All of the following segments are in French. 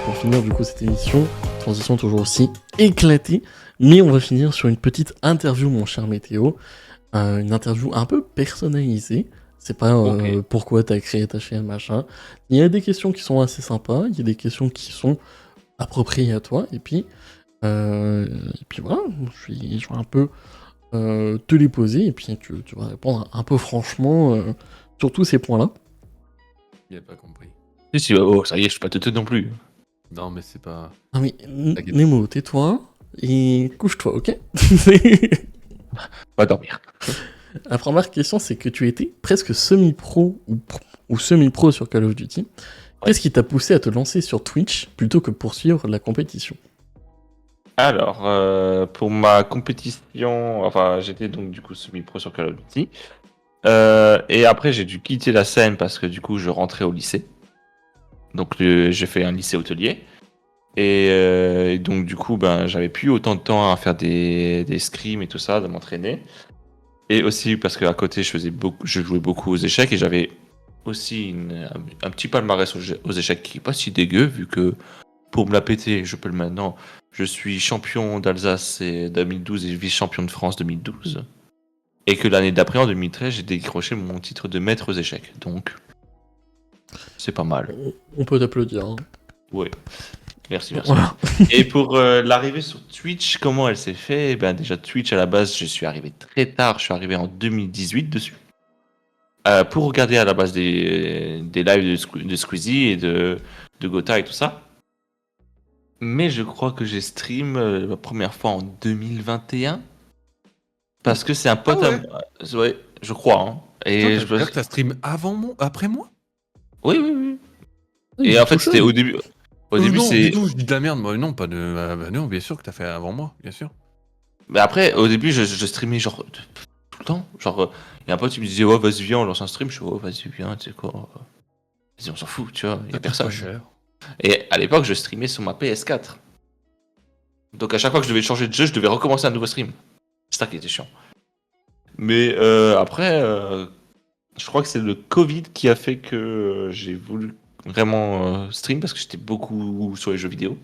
Pour finir du coup cette émission, transition toujours aussi éclatée, mais on va finir sur une petite interview, mon cher Météo. Une interview un peu personnalisée. C'est pas Ok. pourquoi t'as créé ta chaîne, machin. Il y a des questions qui sont assez sympas, il y a des questions qui sont appropriées à toi, et puis voilà, je vais un peu te les poser, et puis tu vas répondre un peu franchement sur tous ces points-là. Il a pas compris. Si, oh, ça y est, je suis pas teuteux non plus. Non, mais c'est pas. Ah oui, T'inquiète. Nemo, tais-toi et couche-toi, ok? Va dormir. La première question, c'est que tu étais presque semi-pro ou semi-pro sur Call of Duty. Qu'est-ce qui t'a poussé à te lancer sur Twitch plutôt que poursuivre la compétition? Alors, pour ma compétition, enfin, j'étais donc du coup semi-pro sur Call of Duty. Et après, j'ai dû quitter la scène parce que du coup, je rentrais au lycée. Donc, j'ai fait un lycée hôtelier. Et donc, du coup, ben, j'avais plus autant de temps à faire des scrims et tout ça, de m'entraîner. Et aussi parce qu'à côté, je jouais beaucoup aux échecs et j'avais aussi un petit palmarès aux échecs qui est pas si dégueu, vu que pour me la péter, je peux le maintenant. Je suis champion d'Alsace 2012 et vice-champion de France 2012. Et que l'année d'après, en 2013, j'ai décroché mon titre de maître aux échecs. Donc, c'est pas mal. On peut t'applaudir. Hein. Ouais. Merci. Voilà. Et pour l'arrivée sur Twitch, comment elle s'est fait? Ben déjà, Twitch, à la base, je suis arrivé très tard. Je suis arrivé en 2018 dessus. Pour regarder à la base des lives de Squeezie et de Gotha et tout ça. Mais je crois que j'ai stream la première fois en 2021. Parce que c'est un pote Ah à ouais. moi. Ouais, je crois. Hein. Et Putain, t'as stream avant moi, après moi? Oui. Il Et est en fait, tout c'était seul. au début. Au début, Non, c'est. du tout, je dis de la merde, moi. Non, pas de. Bah non, bien sûr que t'as fait avant moi, bien sûr. Mais après, au début, je streamais genre tout le temps. Genre, il y a un pote qui me disait, ouais, vas-y, viens, on lance un stream. Je suis, ouais, vas-y, viens, tu sais quoi. Vas-y, on s'en fout, tu vois, il y a Ça coûte personne. pas cher. Et à l'époque, je streamais sur ma PS4. Donc à chaque fois que je devais changer de jeu, je devais recommencer un nouveau stream. C'est ça qui était chiant. Mais après, je crois que c'est le Covid qui a fait que j'ai voulu vraiment stream parce que j'étais beaucoup sur les jeux vidéo.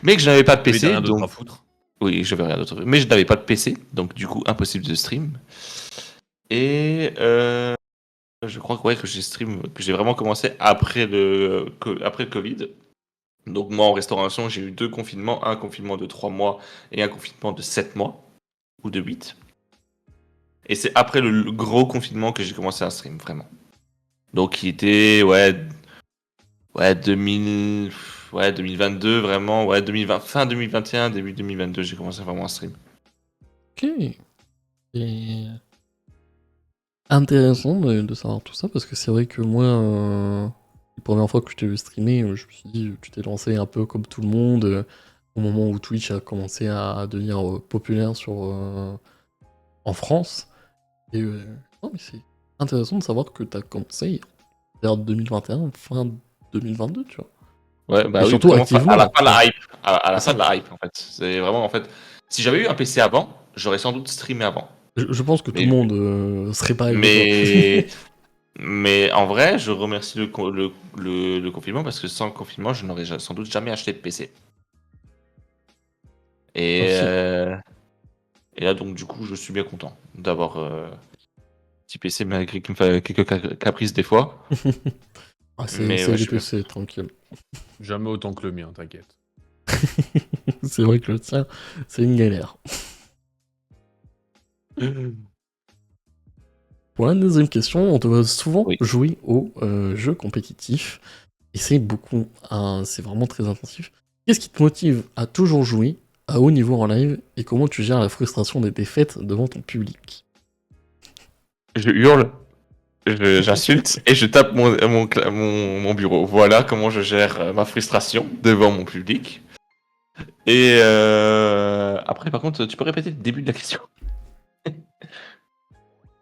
Mais que je n'avais pas de T'avais PC, rien d'autre à donc foutre. oui, j'avais rien d'autre. Mais je n'avais pas de PC, donc du coup impossible de stream. Et je crois que, ouais, que j'ai vraiment commencé après après le Covid. Donc moi en restauration, j'ai eu 2 confinements, un confinement de 3 mois et un confinement de 7 mois ou de 8. Et c'est après le gros confinement que j'ai commencé à stream vraiment. Donc il était ouais 2000 ouais 2022 vraiment, ouais 2020 fin 2021 début 2022, j'ai commencé vraiment à stream. Ok. Et intéressant de savoir tout ça parce que c'est vrai que moi, la première fois que je t'ai vu streamer, je me suis dit, tu t'es lancé un peu comme tout le monde au moment où Twitch a commencé à devenir populaire en France. Et non, mais c'est intéressant de savoir que t'as commencé vers 2021, fin 2022, tu vois. Ouais, bah Et oui, surtout vraiment activement. à la fin de tu vois. la hype, à la C'est fin ça. de la hype en fait. C'est vraiment en fait, si j'avais eu un PC avant, j'aurais sans doute streamé avant. Je pense que tout le Mais monde serait pareil que toi. mais mais en vrai, je remercie le confinement parce que sans le confinement, je n'aurais sans doute jamais acheté de PC. Et, Aussi. euh, et là, donc, du coup, je suis bien content d'avoir petit PC malgré qu'il me fait quelques caprices des fois. Ah, Mais c'est ouais, je les suis bien. PC, tranquille. Jamais autant que le mien, t'inquiète. C'est vrai que le tien, c'est une galère. Pour la deuxième question, on te voit souvent Oui. jouer aux jeux compétitifs. Et c'est vraiment très intensif. Qu'est-ce qui te motive à toujours jouer à haut niveau en live et comment tu gères la frustration des défaites devant ton public? Je hurle, j'insulte et je tape mon bureau. Voilà comment je gère ma frustration devant mon public. Et après, par contre, tu peux répéter le début de la question?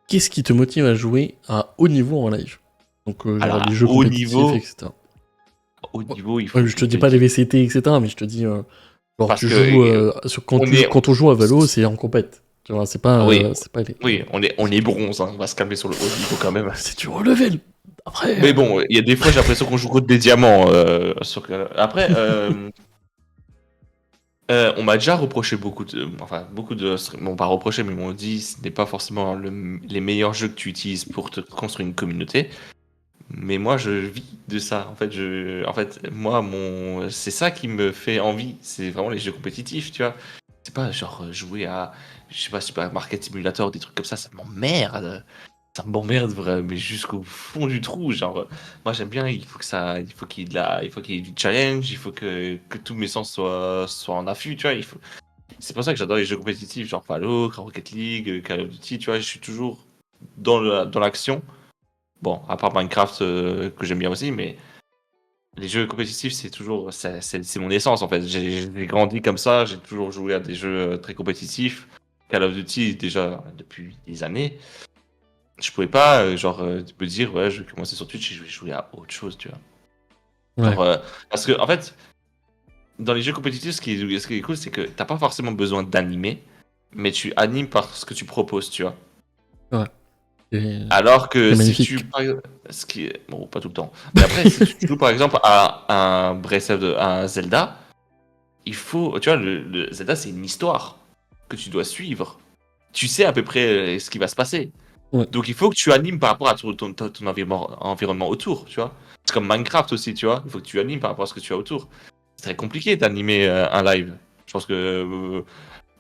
Qu'est-ce qui te motive à jouer à haut niveau en live? Donc, genre Alors, les jeux compétitifs, etc. au niveau, il Ouais, faut je que te je dis te pas les dise. VCT, etc. Mais je te dis, genre Parce tu que joues, on est. quand on joue à Valo, c'est en compète. Tu vois, c'est pas, Oui. c'est pas les... Oui, on est bronze, hein. On va se calmer sur le haut niveau quand même. C'est du relevé. Après, Mais bon, il y a des fois j'ai l'impression qu'on joue contre des diamants. Après, on m'a déjà reproché beaucoup de, bon pas reproché, mais m'ont dit ce n'est pas forcément les meilleurs jeux que tu utilises pour te construire une communauté. Mais moi, je vis de ça. En fait, moi, c'est ça qui me fait envie. C'est vraiment les jeux compétitifs, tu vois. C'est pas genre jouer à, je sais pas, Super Market Simulator, des trucs comme ça m'emmerde. Ça m'emmerde vraiment, mais jusqu'au fond du trou. Genre, moi, j'aime bien. Il faut qu'il y ait il faut qu'il y ait du challenge. Il faut que tous mes sens soient en affût, tu vois. C'est pour ça que j'adore les jeux compétitifs, genre Halo, Rocket League, Call of Duty, tu vois. Je suis toujours dans l'action. Bon, à part Minecraft que j'aime bien aussi, mais les jeux compétitifs, c'est mon essence en fait. J'ai grandi comme ça, j'ai toujours joué à des jeux très compétitifs. Call of Duty, déjà depuis des années, je pouvais pas me dire, ouais, je vais commencer sur Twitch et je vais jouer à autre chose, tu vois. ouais. Genre, parce que en fait, dans les jeux compétitifs, ce qui est cool, c'est que t'as pas forcément besoin d'animer, mais tu animes par ce que tu proposes, tu vois. Et Alors que c'est si magnifique. ce qui est, bon, pas tout le temps, mais après, si tu joues par exemple à un à un Zelda, il faut, tu vois, le Zelda, c'est une histoire que tu dois suivre. Tu sais à peu près ce qui va se passer. Ouais. Donc il faut que tu animes par rapport à ton environnement autour, tu vois. C'est comme Minecraft aussi, tu vois. Il faut que tu animes par rapport à ce que tu as autour. C'est très compliqué d'animer un live. Je pense que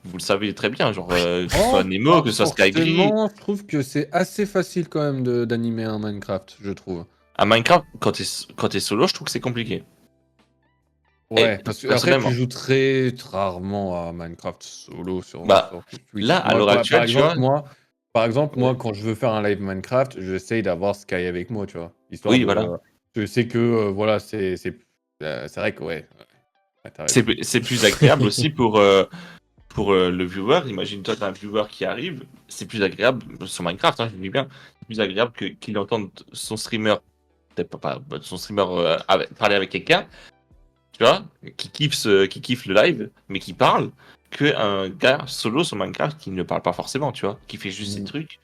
vous le savez très bien, genre que ce soit Oh, Nemo, pas que ce soit Skygree. forcément. Je trouve que c'est assez facile quand même d'animer un Minecraft, je trouve. À Minecraft, quand t'es solo, je trouve que c'est compliqué. Et Ouais, parce que après tu personnellement, joues très rarement à Minecraft solo bah sur là, Twitch. à Moi, l'heure par actuelle, tu vois, par exemple, ouais. moi, quand je veux faire un live Minecraft, j'essaye d'avoir Sky avec moi, tu vois, histoire Oui, de. voilà. Je sais que voilà, c'est vrai que ouais, t'as raison. C'est plus agréable aussi pour le viewer. Imagine-toi, t'as un viewer qui arrive, c'est plus agréable sur Minecraft, hein, je le dis bien, c'est plus agréable qu'il entende son streamer, peut-être pas son streamer parler avec quelqu'un, tu vois, qui kiffe le live, mais qui parle, qu'un gars solo sur Minecraft qui ne parle pas forcément, tu vois, qui fait juste ses Mm. trucs.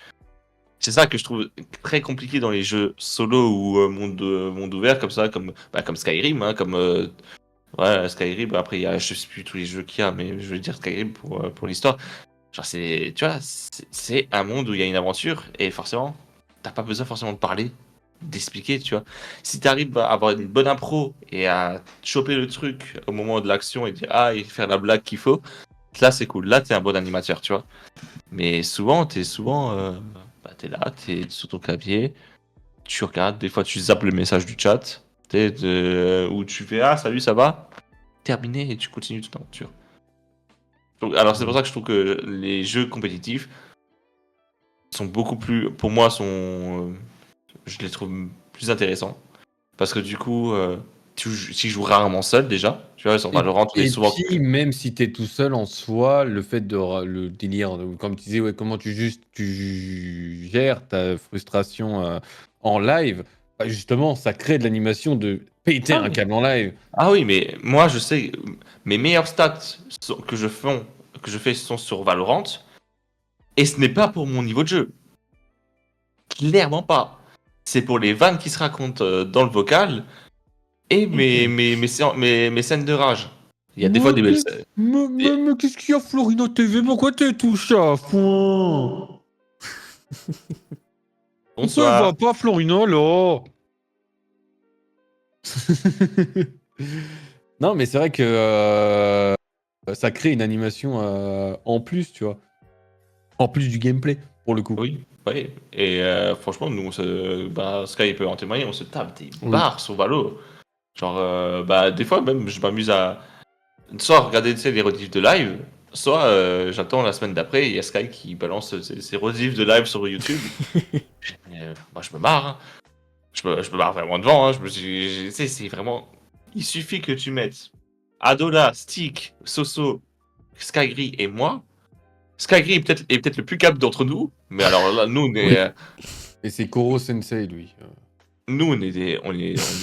C'est ça que je trouve très compliqué dans les jeux solo ou monde ouvert comme ça, comme Skyrim, hein, ouais, Skyrim. Après, je sais plus tous les jeux qu'il y a, mais je veux dire Skyrim pour l'histoire. Genre, tu vois, c'est un monde où il y a une aventure et forcément, t'as pas besoin forcément de parler, d'expliquer, tu vois. Si t'arrives à avoir une bonne impro et à choper le truc au moment de l'action et dire et faire la blague qu'il faut, là c'est cool. Là, t'es un bon animateur, tu vois. Mais t'es là, t'es sur ton clavier, tu regardes, des fois tu zappes le message du chat, où tu fais salut, ça va? Terminé et tu continues ton aventure. Donc, alors c'est pour ça que je trouve que les jeux compétitifs sont beaucoup plus, pour moi, je les trouve plus intéressants parce que du coup, tu joues rarement seul déjà. Tu vois, sur Valorant, on est Et souvent. puis, même si t'es tout seul en soi, le fait le délire, comme tu disais, ouais, comment tu gères ta frustration en live, bah, justement, ça crée de l'animation de péter Ah un oui. câble en live. Ah oui, mais moi je sais, mes meilleurs stats que je fais sont sur Valorant et ce n'est pas pour mon niveau de jeu. Clairement pas. C'est pour les vannes qui se racontent dans le vocal et mes scènes de rage. Il y a des fois des belles scènes. Mais qu'est-ce qu'il y a, Florino TV? Pourquoi t'es tout chafouin? Pourquoi elle va Bonsoir. pas, Florino, là? Non, mais c'est vrai que ça crée une animation en plus, tu vois. En plus du gameplay, pour le coup. Oui, oui. Et franchement, nous, Sky peut en témoigner, on se tape des Oui. barres sur Valo. Genre, des fois même, je m'amuse à soit regarder tu sais, les rediffs de live, soit j'attends la semaine d'après, il y a Sky qui balance ses rediffs de live sur YouTube. Moi, je me marre. Hein. Je me marre vraiment devant. Hein. Tu sais, c'est vraiment. Il suffit que tu mettes Adola, Stick, Soso, Skygree et moi. Skygree est peut-être le plus capable d'entre nous, mais alors là, Oui. Et c'est Koro Sensei, lui. on est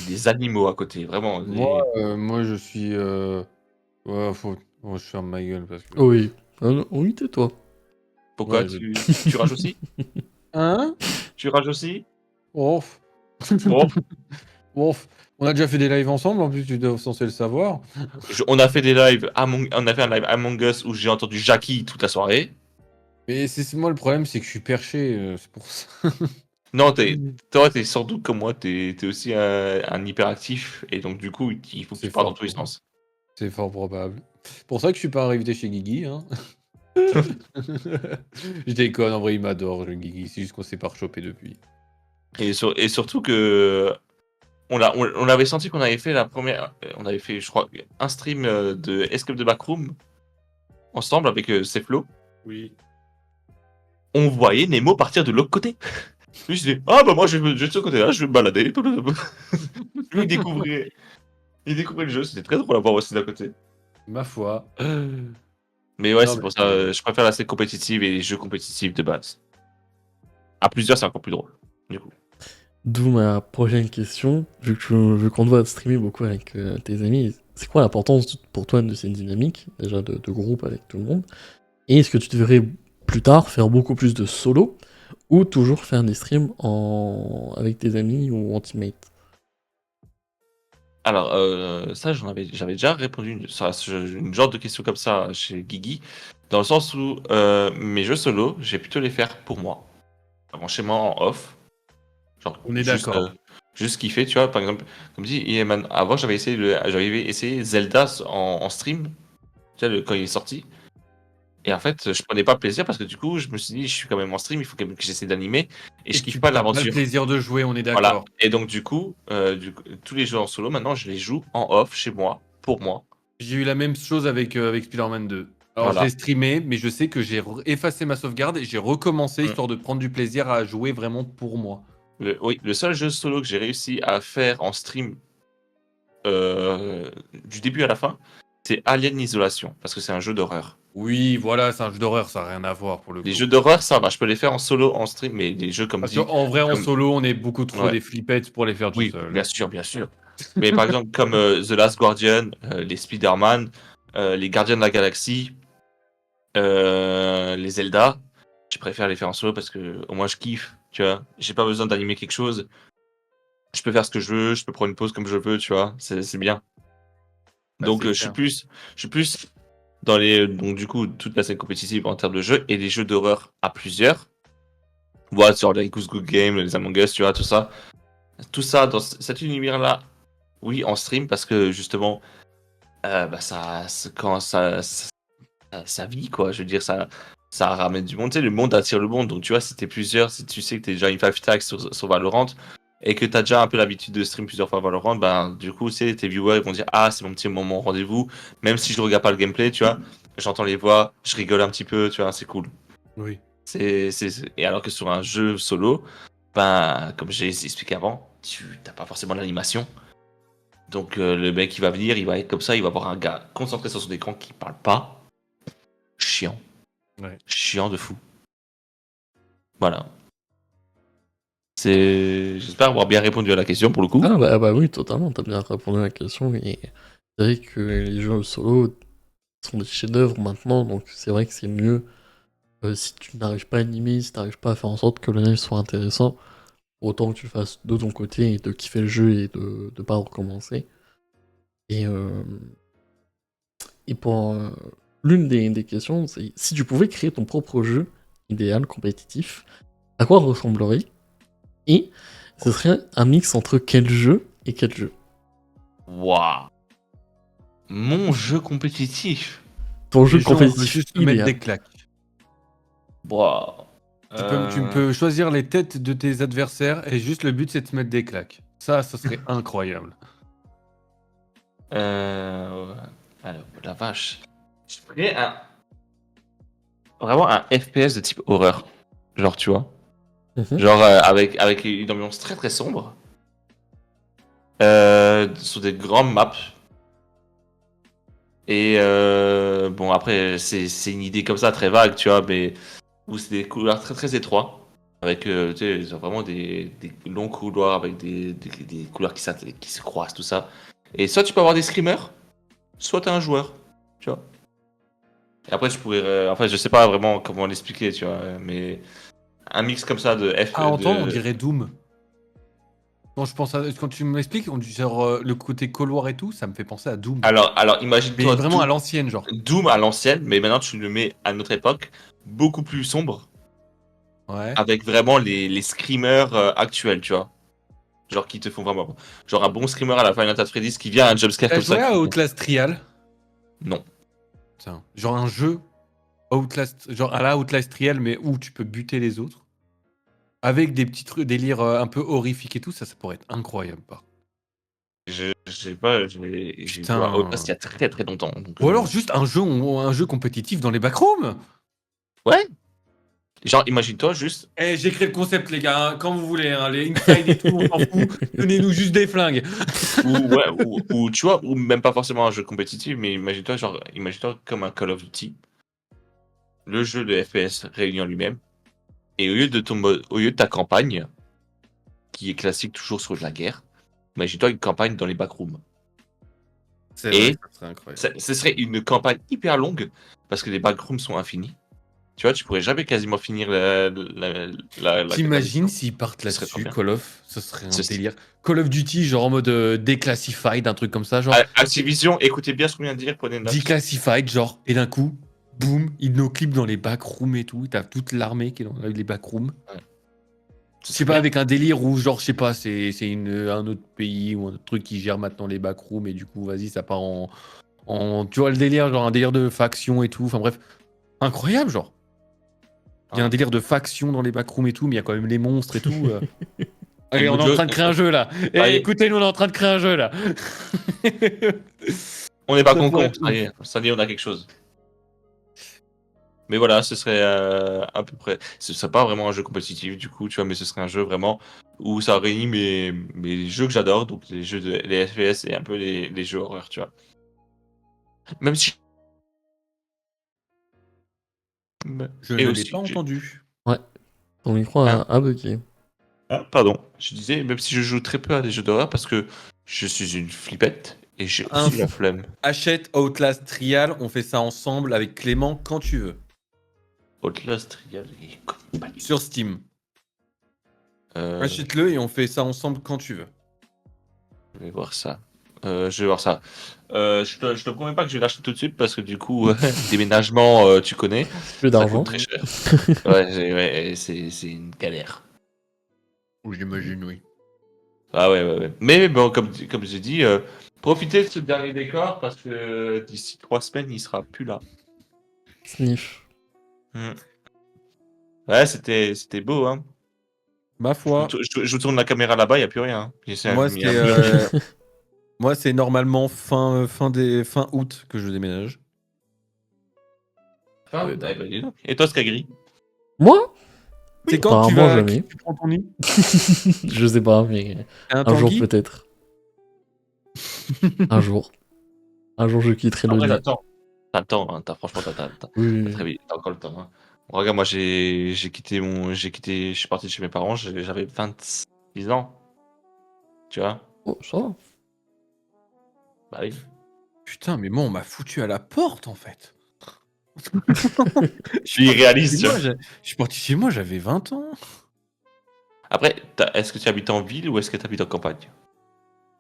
des animaux à côté, vraiment. Moi, moi, je suis. Ouais, je ferme ma gueule parce que. Oui. Ah non, oui, tais-toi. Pourquoi Ouais, tu rages aussi? Hein? Tu rages aussi? Oh. Bon, Bon, on a déjà fait des lives ensemble, en plus tu es censé le savoir. on a fait des lives on a fait un live Among Us où j'ai entendu Jackie toute la soirée. Mais c'est moi le problème, c'est que je suis perché, c'est pour ça. Non, toi, t'es sans doute comme moi, t'es aussi un hyperactif et donc du coup, il faut que tu C'est parles dans fort, tous les sens. c'est fort probable. Pour ça que je suis pas invité chez Guigui, hein. Je déconne, en vrai il m'adore, le Guigui, c'est juste qu'on s'est pas rechopé depuis. Et surtout que on avait senti qu'on avait fait la première, on avait fait, je crois, un stream de Escape de Backroom ensemble avec Ceflo. Oui. On voyait Nemo partir de l'autre côté. Lui, je disais, ah bah moi je vais de ce côté-là, je vais me balader. Lui, il découvrait le jeu, c'était très drôle à voir aussi d'un côté. Ma foi. Mais ouais, Non, c'est mais pour ça, je préfère la scène compétitive et les jeux compétitifs de base. À plusieurs, c'est encore plus drôle, du coup. D'où ma prochaine question. Vu qu'on doit streamer beaucoup avec tes amis, c'est quoi l'importance pour toi de cette dynamique, déjà de groupe avec tout le monde? Et est-ce que tu devrais plus tard faire beaucoup plus de solo ou toujours faire des streams avec tes amis ou en teammate? Alors, ça, j'avais déjà répondu une genre de question comme ça chez Guigui, dans le sens où mes jeux solo, j'ai plutôt les faire pour moi. Avant, chez moi, en off. Genre, on est d'accord. juste kiffer, tu vois. Par exemple, comme dit, avant, j'avais essayé Zelda en stream, tu vois, quand il est sorti. Et en fait, je prenais pas plaisir parce que du coup, je me suis dit, je suis quand même en stream, il faut quand même que j'essaie d'animer, et Et je que kiffe tu pas t'as pas le l'aventure. plaisir de jouer, on est Voilà. d'accord. Et donc, du coup, tous les jeux en solo, maintenant, je les joue en off, chez moi, pour moi. J'ai eu la même chose avec Spider-Man 2. Alors je Voilà. l'ai streamé, mais je sais que j'ai effacé ma sauvegarde et j'ai recommencé Mm. histoire de prendre du plaisir à jouer vraiment pour moi. Oui, le seul jeu solo que j'ai réussi à faire en stream du début à la fin, c'est Alien Isolation, parce que c'est un jeu d'horreur. Oui, voilà, c'est un jeu d'horreur, ça n'a rien à voir pour le Les coup. jeux d'horreur, ça va, je peux les faire en solo, en stream, mais les jeux comme Parce dit, qu'en vrai, en comme... solo, on est beaucoup trop Ouais, des flippettes pour les faire tout oui, seul. bien sûr, bien sûr. Mais par exemple, comme The Last Guardian, les Spider-Man, les Gardiens de la Galaxie, les Zelda, je préfère les faire en solo parce que au moins je kiffe, tu vois. J'ai pas besoin d'animer quelque chose. Je peux faire ce que je veux, je peux prendre une pause comme je veux, tu vois. C'est bien. Bah, Donc c'est je suis clair. plus dans donc du coup toute la scène compétitive en termes de jeu et les jeux d'horreur à plusieurs. Voilà, sur les Goose Good Game, les Among Us, tu vois, tout ça. Tout ça dans cet univers-là, oui, en stream parce que justement, bah quand ça vit quoi. Je veux dire, ça ramène du monde. Tu sais, le monde attire le monde. Donc tu vois, si t'es plusieurs, si tu sais que t'es déjà une 5 tags sur Valorant et que t'as déjà un peu l'habitude de stream plusieurs fois Valorant, ben du coup, tu sais, tes viewers ils vont dire ah c'est mon petit moment rendez-vous. Même si je regarde pas le gameplay, tu vois, j'entends les voix, je rigole un petit peu, tu vois, c'est cool. Oui. Et alors que sur un jeu solo, ben comme j'ai expliqué avant, tu t'as pas forcément l'animation. Donc le mec il va venir, il va être comme ça, il va voir un gars concentré sur son écran qui parle pas. Chiant. Ouais. Chiant de fou. Voilà. J'espère avoir bien répondu à la question pour le coup. Ah bah oui, totalement, t'as bien répondu à la question. Et c'est vrai que les jeux solo sont des chefs-d'œuvre maintenant, donc c'est vrai que c'est mieux si tu n'arrives pas à animer, si tu n'arrives pas à faire en sorte que le live soit intéressant, autant que tu le fasses de ton côté et de kiffer le jeu et de pas recommencer. Et, euh, et pour l'une des questions, c'est si tu pouvais créer ton propre jeu idéal, compétitif, à quoi ressemblerait? Et ce serait un mix entre quel jeu et quel jeu? Waouh. Mon jeu compétitif. Ton jeu Les gens, on veut compétitif juste se mettre idéal. des claques. Waouh. Tu peux choisir les têtes de tes adversaires et juste le but c'est de te mettre des claques. Ça serait incroyable. Euh... Alors, la vache. Je ferais vraiment un FPS de type horreur. Genre, tu vois. Mhm. Genre, avec une ambiance très très sombre. Sur des grandes maps. Et bon, après, c'est une idée comme ça, très vague, tu vois, mais où c'est des couloirs très très étroits. Avec tu sais, vraiment des longs couloirs avec des couloirs qui se croisent, tout ça. Et soit tu peux avoir des screamers, soit t'es un joueur, tu vois. Et après, je pourrais. Enfin, je sais pas vraiment comment l'expliquer, tu vois. Mais un mix comme ça de F. À entendre, on dirait Doom. Quand tu m'expliques, on dit genre le côté couloir et tout, ça me fait penser à Doom. Alors Mais imagine-toi vraiment à l'ancienne, genre. Doom à l'ancienne, mais maintenant tu le mets à notre époque, beaucoup plus sombre, Ouais. avec vraiment les screamers actuels, tu vois. Genre qui te font vraiment. Genre un bon screamer à la Final Fantasy Freddy's qui vient à un jumpscare T'as comme ça. joué à Outlast Trial? Non. Putain, genre un jeu Outlast, genre à la Outlast Trial, mais où tu peux buter les autres. Avec des petits trucs, délire un peu horrifiques et tout, ça pourrait être incroyable. Je sais pas, j'ai joué à Putain. Outlast il y a très très longtemps. Donc, Ou alors juste un jeu compétitif dans les backrooms. Ouais. Genre, imagine-toi juste. Eh, j'ai créé le concept, les gars, hein, quand vous voulez, hein, les inside et tout, on s'en fout. Donnez-nous juste des flingues. Ou tu vois, ou même pas forcément un jeu compétitif, mais imagine-toi comme un Call of Duty, le jeu de FPS réuni en lui-même, et au lieu de ta campagne, qui est classique toujours sur de la guerre, imagine-toi une campagne dans les backrooms. C'est Et vrai, ça serait incroyable. ce serait une campagne hyper longue, parce que les backrooms sont infinis. Tu vois, tu pourrais jamais quasiment finir la T'imagines mission. s'ils partent Ce serait trop là-dessus, bien. Call of, ce serait un Ceci- délire. Call of Duty, genre en mode declassified, un truc comme ça, genre Activision, écoutez bien ce qu'on vient de dire, prenez note. declassified, genre, et d'un coup, boum, ils nous clipent dans les backrooms et tout, t'as toute l'armée qui est dans les backrooms. Ce Je sais serait pas, bien. avec un délire où, genre, je sais pas, c'est un autre pays ou un autre truc qui gère maintenant les backrooms et du coup, vas-y, ça part tu vois le délire, genre un délire de faction et tout, enfin bref, incroyable, genre. Il y a un délire de faction dans les backrooms et tout, mais il y a quand même les monstres et tout. Allez, on est en train de créer un jeu là. Eh, Allez. écoutez, nous on est en train de créer un jeu là. On n'est pas Ça pourrait con-con, être ouf. ça y est, on a quelque chose. Mais voilà, ce serait à peu près. Ce serait pas vraiment un jeu compétitif du coup, tu vois, mais ce serait un jeu vraiment où ça réunit mes jeux que j'adore, donc les FPS et un peu les jeux horreur, tu vois. Même si. Je Et ne l'ai aussi. pas entendu. Ton micro Hein a bugué. Ah, pardon. Je disais, même si je joue très peu à des jeux d'horreur parce que je suis une flippette et j'ai aussi la flemme. Achète Outlast Trial, on fait ça ensemble avec Clément quand tu veux. Outlast Trial et compagnie. Sur Steam. Euh, Achète-le et on fait ça ensemble quand tu veux. je vais voir ça. Je vais voir ça. Je te promets pas que je vais l'acheter tout de suite parce que du coup, déménagement, tu connais, Plus ça d'argent. coûte très cher. Ouais, c'est une galère. Oui, j'imagine, oui. Ah ouais. Mais bon, comme j'ai dit, profitez de ce dernier décor parce que d'ici 3 semaines, il sera plus là. Sniff. Hmm. Ouais, c'était beau, hein. Ma foi, Je vous tourne la caméra là-bas, il n'y a plus rien. Hein. moi Mis un c'est mur. moi c'est normalement fin août que je déménage. Ah, Ouais, bah, dis donc. Et toi, Skagri? Moi C'est quand tu apparemment vas jamais. tu prends ton nid? Je sais pas, mais T'as un un jour Tanguy? peut-être. Un jour. Un jour je quitterai En le vrai, lit. t'attends, hein, franchement, Oui. très vite, t'as encore le temps. Hein. Regarde, moi, je suis parti de chez mes parents, j'avais 26 ans. Tu vois? Oh, ça va. Bah oui. Putain, mais moi on m'a foutu à la porte en fait. Je suis irréaliste, tu vois. Je suis parti chez moi, j'avais 20 ans. Après, est-ce que tu habites en ville ou est-ce que tu habites en campagne?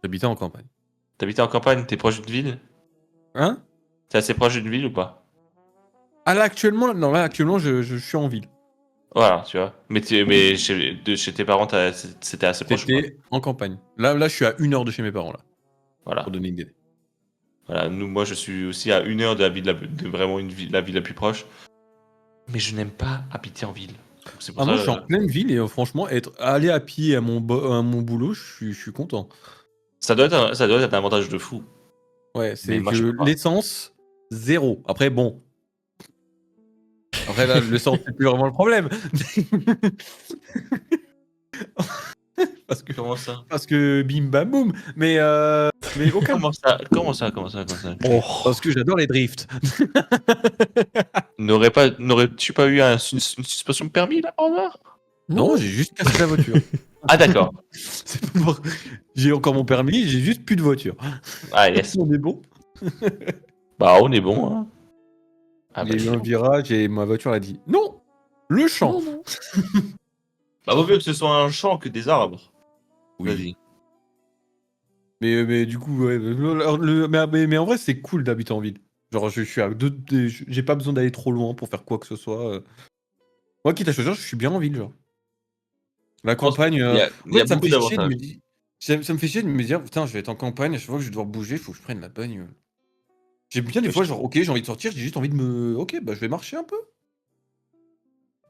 J'habitais en campagne. T'habites en campagne, t'es proche d'une ville? Hein? T'es assez proche d'une ville ou pas? Ah là actuellement, non là actuellement je suis en ville. Voilà, tu vois. Mais chez tes parents, c'était assez proche ou pas? C'était en campagne. Là je suis à 1 heure de chez mes parents là, Voilà. pour donner une idée. Voilà, moi je suis aussi à 1 heure de la ville, de vraiment la ville la plus proche. Mais je n'aime pas habiter en ville. Donc, c'est pour Ah ça. moi je suis en pleine ville et franchement aller à pied à mon boulot, je suis content. Ça doit être un avantage de fou. Ouais, Mais c'est moi, que je peux pas. l'essence, 0. Après, bon. Après, là, l'essence, c'est plus vraiment le problème. parce, que, Comment ça? parce que bim bam boum. Mais aucun. Comment ça? Oh. Parce que j'adore les drifts. N'aurais-tu pas eu une suspension de permis là par hasard? Non, j'ai juste cassé la voiture. Ah d'accord. C'est pas pour- J'ai encore mon permis, j'ai juste plus de voiture. Ah yes. On est bon. Bah on est bon. Hein. Ah Il bah, y a eu dis un donc. virage et ma voiture a dit non, le champ. Non, non. Bah, vaut mieux que ce soit un champ que des arbres. Vas-y. Mais du coup, ouais, mais en vrai, c'est cool d'habiter en ville. Genre, je suis à j'ai pas besoin d'aller trop loin pour faire quoi que ce soit. Moi, quitte à choisir, je suis bien en ville, genre. La Je pense campagne, il en y a fait, ça me beaucoup fait chier de d'avantages. me dire, ça me fait chier de me dire, putain, je vais être en campagne, à chaque fois que je vais devoir bouger, il faut que je prenne la bagnole. J'aime bien des Mais fois, je- genre, ok, j'ai envie de sortir, j'ai juste envie de me. Ok, bah je vais marcher un peu.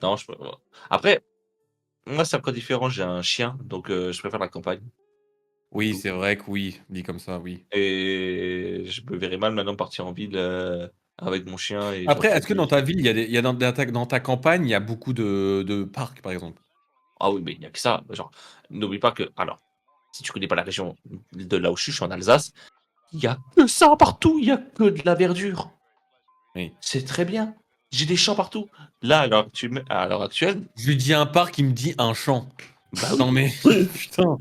Non, après, moi, c'est encore différent. J'ai un chien, donc je préfère la campagne. Oui, c'est vrai que oui, dit comme ça, oui. Et je me verrais mal maintenant partir en ville avec mon chien et genre Après, faire est-ce que dans des... ta ville, il y a dans ta campagne, il y a beaucoup de parcs, par exemple? Ah oui, mais il n'y a que ça. Genre, n'oublie pas que... Alors, si tu connais pas la région de là où je suis en Alsace, il y a que ça partout. Il y a que de la verdure. Oui. C'est très bien. J'ai des champs partout. Là, à l'heure actuelle, Je lui dis un parc, il me dit un champ. bah Non oui. mais putain.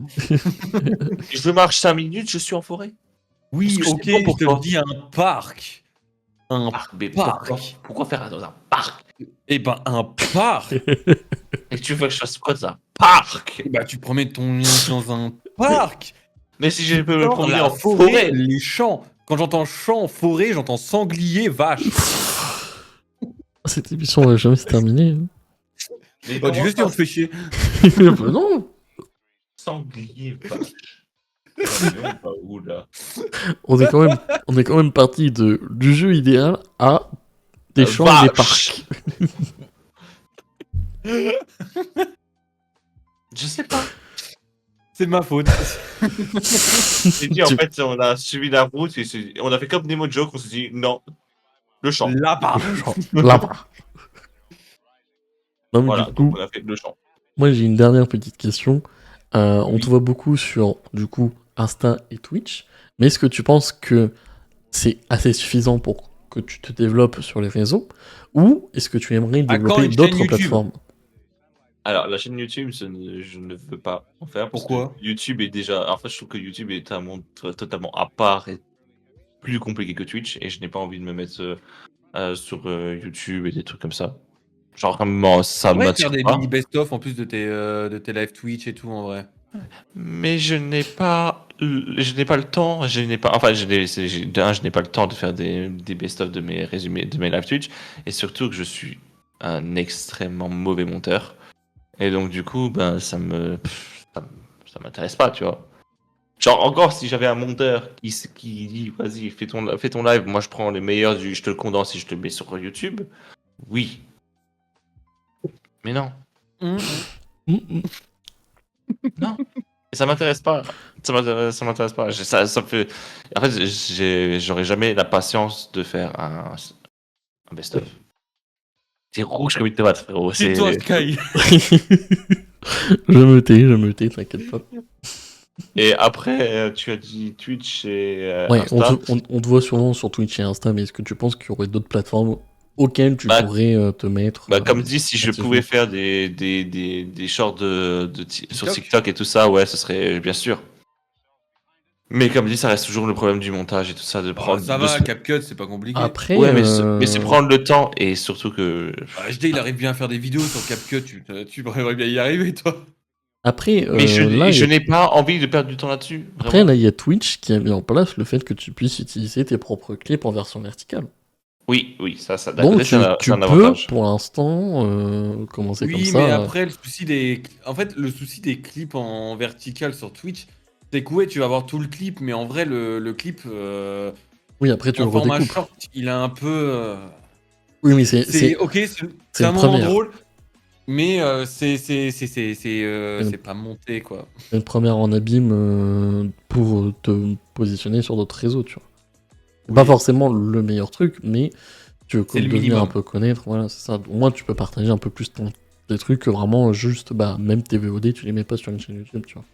Je marche 5 minutes, je suis en forêt. Est-ce Oui, que ok, c'est bon je pour te le toi? dis, un parc. Un Parc, mais pourquoi? parc. Pourquoi faire dans un parc? Eh ben, un parc. Et tu veux que je fasse quoi dans un parc? Bah, tu promènes ton lien dans un parc. Mais si je Tu peux me sors promener la en forêt, forêt, les champs. Quand j'entends champ, forêt, j'entends sanglier, vache. Cette émission va jamais se terminer. mais Oh, tu comment veux si ça, on te fait chier? Bah non, sanglier vache? Non, mais on va où là? on est quand même parti du jeu idéal à des champs et des Vache! parcs. Je sais pas. C'est de ma faute. J'ai dit en Tu- fait, on a suivi la route et on a fait comme Nemo Joke, on s'est dit non, le champ. Là-bas. Là-bas. Non, mais du Voilà, donc coup, on a fait le champ. moi j'ai une dernière petite question. On te Oui. voit beaucoup sur, du coup, Insta et Twitch. Mais est-ce que tu penses que c'est assez suffisant pour que tu te développes sur les réseaux? Ou est-ce que tu aimerais À quand développer une chaîne d'autres YouTube? plateformes? Alors, la chaîne YouTube, je ne veux pas en faire parce que Pourquoi? YouTube est déjà. En fait, je trouve que YouTube est un monde totalement à part et plus compliqué que Twitch et je n'ai pas envie de me mettre sur YouTube et des trucs comme ça. Genre, vraiment, ça En vrai, faire m'attire des pas. mini best-of en plus de tes live Twitch et tout, en vrai. Mais je n'ai pas le temps. Je n'ai pas. Enfin, je n'ai pas le temps de faire des best-of de mes résumés, de mes live Twitch et surtout que je suis un extrêmement mauvais monteur. Et donc, du coup, ben, ça m'intéresse pas, tu vois. Genre, encore si j'avais un monteur qui dit, vas-y, fais ton live, moi je prends les meilleurs, je te le condense et je te le mets sur YouTube. Oui. Mais non. Non. Et ça m'intéresse pas. Ça m'intéresse pas. Ça me fait. En fait, j'aurais jamais la patience de faire un best-of. C'est rouge comme une tomate, frérot. Tais-toi, C'est... Sky. Je me tais, t'inquiète pas. Et après, tu as dit Twitch et Ouais, Insta. on te voit souvent sur Twitch et Insta, mais est-ce que tu penses qu'il y aurait d'autres plateformes auxquelles tu Bah, pourrais te mettre Comme dit, si je activement? pouvais faire des shorts sur TikTok. TikTok et tout ça, ouais, ce serait bien sûr. Mais comme dit, ça reste toujours le problème du montage et tout ça, de Oh, prendre. ça va, CapCut, c'est pas compliqué. Après, Ouais, mais c'est prendre le temps et surtout que. HD, il arrive bien à faire des vidéos sur CapCut, tu devrais bien y arriver, toi. après Mais là, je n'ai pas envie de perdre du temps là-dessus, après, vraiment. là, il y a Twitch qui a mis en place le fait que tu puisses utiliser tes propres clips en version verticale. Oui, ça, d'un Donc, côté, c'est tu un peux, avantage. pour l'instant, commencer comme Oui, ça. mais après, le souci des. En fait, le souci des clips en vertical sur Twitch, c'est que ouais, tu vas avoir tout le clip, mais en vrai, le clip Oui, après, tu en le format redécoupes. short, il a un peu. Oui, mais C'est ok, c'est c'est un une moment première. drôle, mais C'est une, c'est pas monté, quoi. une première en abîme pour te positionner sur d'autres réseaux, tu vois. C'est pas Oui, forcément le meilleur truc, mais tu veux c'est le devenir un minimum. peu connaître, voilà, c'est ça. Au moins, tu peux partager un peu plus des trucs que vraiment juste, bah, même tes VOD, tu les mets pas sur une chaîne YouTube, tu vois.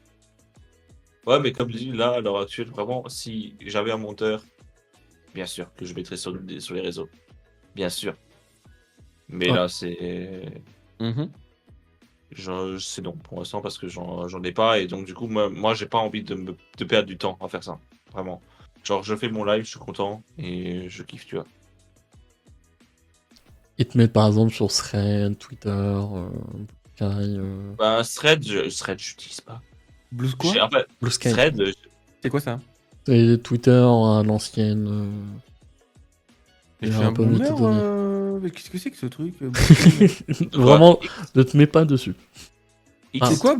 Ouais, mais comme dit, là, à l'heure actuelle, vraiment, si j'avais un monteur, bien sûr que je mettrais sur les réseaux. Bien sûr. Mais Ouais. là, c'est. Mhm. C'est non pour l'instant parce que j'en ai pas et donc du coup moi j'ai pas envie de perdre du temps à faire ça vraiment genre je fais mon live je suis content et je kiffe tu vois Ils te mettent par exemple sur Thread, Twitter, Sky, Bah, Thread, j'utilise pas. Blue quoi? En fait, Blue Sky. Thread, C'est quoi ça? C'est Twitter à l'ancienne. Je Il y a suis un un peu mieux boomer. Tony. Mais qu'est-ce que c'est que ce truc? Vraiment, ne te mets pas dessus. X. C'est quoi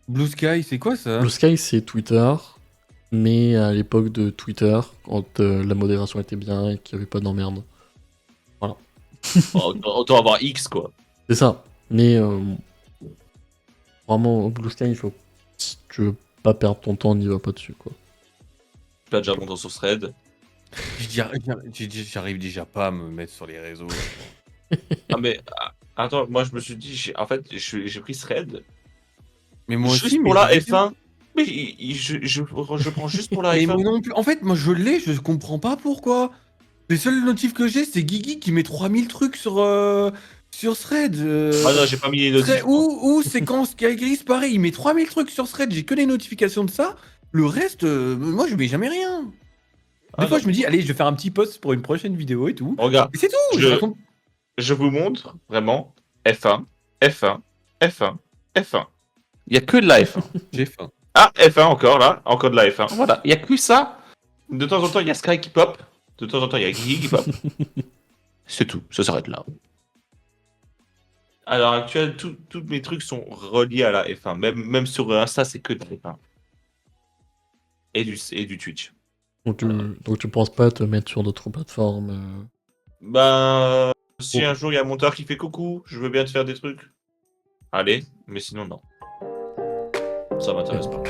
Blue Sky? C'est quoi ça? Blue Sky, c'est Twitter, mais à l'époque de Twitter, quand la modération était bien et qu'il n'y avait pas d'emmerde. Autant avoir X, quoi. C'est ça. Mais vraiment, Blue Sky, il faut. Si tu veux pas perdre ton temps, n'y va pas dessus, quoi. Je suis déjà monté sur Thread. J'arrive déjà pas à me mettre sur les réseaux. Ah, mais attends, moi je me suis dit, en fait, j'ai pris Thread Mais moi juste aussi, pour mais la j'ai- F1. Mais je prends juste pour la Mais F1. moi non plus. En fait, moi je l'ai, je comprends pas pourquoi. Les seuls notifs que j'ai, c'est Guigui qui met 3000 trucs sur Thread. Ah non, j'ai pas mis les notifs. Ou c'est quand Skygris, pareil, il met 3000 trucs sur Thread, j'ai que les notifications de ça. Le reste, moi je mets jamais rien. Ah Des fois, non. je me dis, allez, je vais faire un petit post pour une prochaine vidéo et tout. Regarde, Et c'est tout. Je raconte. je vous montre vraiment F1, F1, F1, F1. Il y a que de la F1. J'ai faim. Ah, F1 encore là, encore de la F1. Voilà, il y a que ça. De temps en temps, il y a Sky qui pop. De temps en temps, il y a Guigui qui pop. C'est tout, ça s'arrête là. À l'heure actuelle, tous mes trucs sont reliés à la F1. Même sur Insta, c'est que de la F1. Et du Twitch. Donc tu penses pas te mettre sur d'autres plateformes Bah, si Oh. un jour il y a un monteur qui fait coucou, je veux bien te faire des trucs. Allez, mais sinon non. Ça m'intéresse pas.